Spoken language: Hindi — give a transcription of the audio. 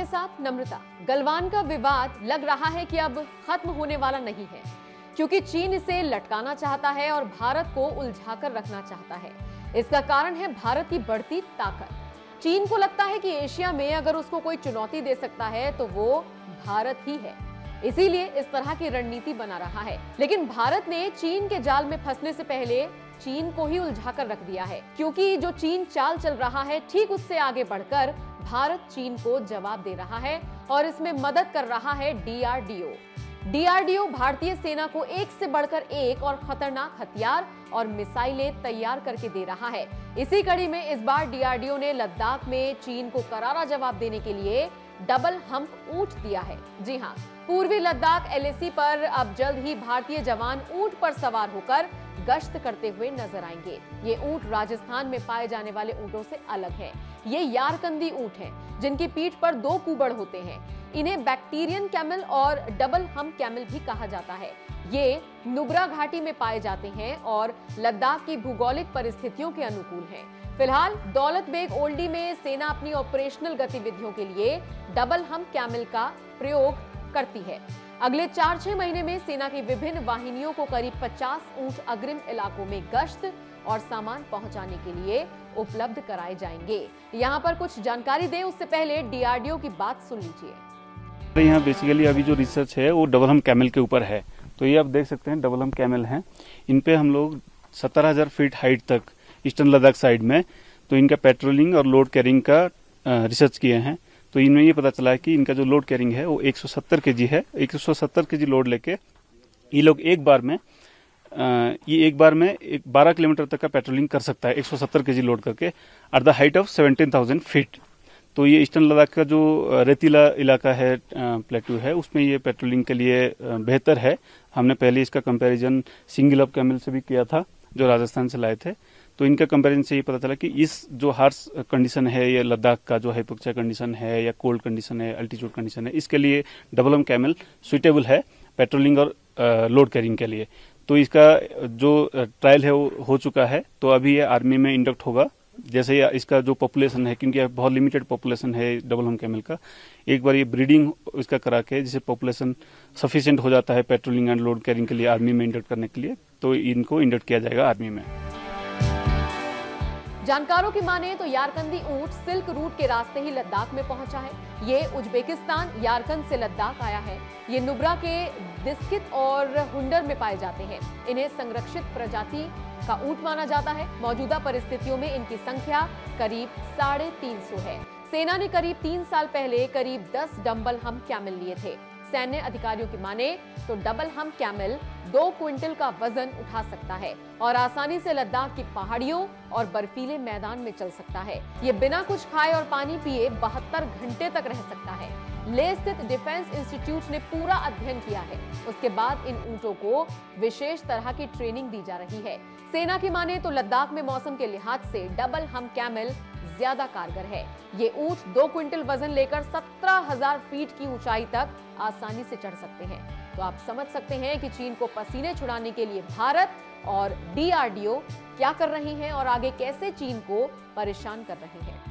के साथ नम्रता। गलवान का विवाद लग रहा है कि अब खत्म होने वाला नहीं है, क्योंकि चीन इसे लटकाना चाहता है और भारत को उलझाकर रखना चाहता है। इसका कारण है भारत की बढ़ती ताकत। चीन को लगता है कि एशिया में अगर उसको कोई चुनौती दे सकता है तो वो भारत ही है, इसीलिए इस तरह की रणनीति बना रहा है। लेकिन भारत ने चीन के जाल में फंसने से पहले चीन को ही उलझाकर रख दिया है, क्योंकि जो चीन चाल चल रहा है ठीक उससे आगे बढ़कर भारत चीन को जवाब दे रहा है और इसमें मदद कर रहा है डीआरडीओ। डीआरडीओ भारतीय सेना को एक से बढ़कर एक और खतरनाक हथियार और मिसाइलें तैयार करके दे रहा है। इसी कड़ी में इस बार डीआरडीओ ने लद्दाख में चीन को करारा जवाब देने के लिए डबल हम्प ऊंट दिया है। जी हां, पूर्वी लद्दाख एलएसी पर अब जल्द ही भारतीय जवान ऊंट पर सवार होकर गश्त करते हुए नजर आएंगे। ये ऊंट राजस्थान में पाए जाने वाले ऊंटों से अलग है। ये यारकंदी ऊंट हैं, जिनकी पीठ पर 2 कुबड़ होते हैं। इन्हें बैक्टीरियन कैमल और डबल हम्प कैमल भी कहा जाता है। ये नुब्रा घाटी में पाए जाते हैं और लद्दाख की भौगोलिक परिस्थितियों के अनुकूल हैं। फिलहाल दौलत बेग ओल्डी में सेना अपनी ऑपरेशनल गतिविधियों के लिए डबल हम्प कैमल का प्रयोग करती है। अगले 4-6 महीने में सेना की विभिन्न वाहिनियों को करीब 50 ऊंट अग्रिम इलाकों में गश्त और सामान पहुंचाने के लिए उपलब्ध कराए जाएंगे। यहाँ पर कुछ जानकारी दे उससे पहले डीआरडीओ की बात सुन लीजिए। यहाँ बेसिकली अभी जो रिसर्च है वो डबल हम्प कैमल के ऊपर है। तो ये आप देख सकते हैं डबल हम्प कैमल हैं। इन पे हम लोग 17,000 फीट हाइट तक ईस्टर्न लद्दाख साइड में तो इनका पेट्रोलिंग और लोड कैरिंग का रिसर्च किए हैं। तो इनमें ये पता चला है कि इनका जो लोड कैरिंग है वो 170 केजी है। 170 केजी लोड लेके ये लोग एक बार में 12 किलोमीटर तक का पेट्रोलिंग कर सकता है 170 केजी लोड करके at the height of 17,000 feet. तो ये ईस्टर्न लद्दाख का जो रेतीला इलाका है, प्लेटू है, उसमें ये पेट्रोलिंग के लिए बेहतर है। हमने पहले इसका कंपैरिजन सिंगल अप कैमल से भी किया था जो राजस्थान से लाए थे। तो इनका कंपैरिजन से ये पता चला कि इस जो हार्श कंडीशन है, ये लद्दाख का जो हाइपोक्सिया कंडीशन है या कोल्ड कंडीशन है, अल्टीट्यूड कंडीशन है, इसके लिए डबल हम्प कैमल सुइटेबल है पेट्रोलिंग और लोड कैरिंग के लिए। तो इसका जो ट्रायल है वो हो चुका है। तो अभी ये आर्मी में इंडक्ट होगा। जैसे इसका जो पॉपुलेशन है, क्योंकि बहुत लिमिटेड पॉपुलेशन है डबल हम्प कैमल का, एक बार ये ब्रीडिंग इसका करा के जिसे पॉपुलेशन सफिशिएंट हो जाता है पेट्रोलिंग एंड लोड कैरिंग के लिए आर्मी में इंडक्ट करने के लिए, तो इनको इंडक्ट किया जाएगा आर्मी में। जानकारों की माने तो यारकंदी ऊंट सिल्क रूट के रास्ते ही लद्दाख में पहुंचा है। ये उज्बेकिस्तान यारकंद से लद्दाख आया है। ये नुब्रा के दिस्कित और हुंडर में पाए जाते हैं। इन्हें संरक्षित प्रजाति का ऊंट माना जाता है। मौजूदा परिस्थितियों में इनकी संख्या करीब 350 है। सेना ने करीब 3 साल पहले करीब 10 डबल हम्प कैमल लिए थे। सैन्य अधिकारियों की माने तो डबल हम्प कैमल 2 क्विंटल का वजन उठा सकता है और आसानी से लद्दाख की पहाड़ियों और बर्फीले मैदान में चल सकता है। ये बिना कुछ खाए और पानी पिए 72 घंटे तक रह सकता है। लेह स्थित डिफेंस इंस्टीट्यूट ने पूरा अध्ययन किया है। उसके बाद इन ऊंटों को विशेष तरह की ट्रेनिंग दी जा रही है। सेना की माने तो लद्दाख में मौसम के लिहाज से डबल हम्प कैमल ज्यादा कारगर है। ये ऊंट 2 क्विंटल वजन लेकर 17,000 फीट की ऊंचाई तक आसानी से चढ़ सकते हैं। तो आप समझ सकते हैं कि चीन को पसीने छुड़ाने के लिए भारत और डीआरडीओ क्या कर रही हैं और आगे कैसे चीन को परेशान कर रही हैं।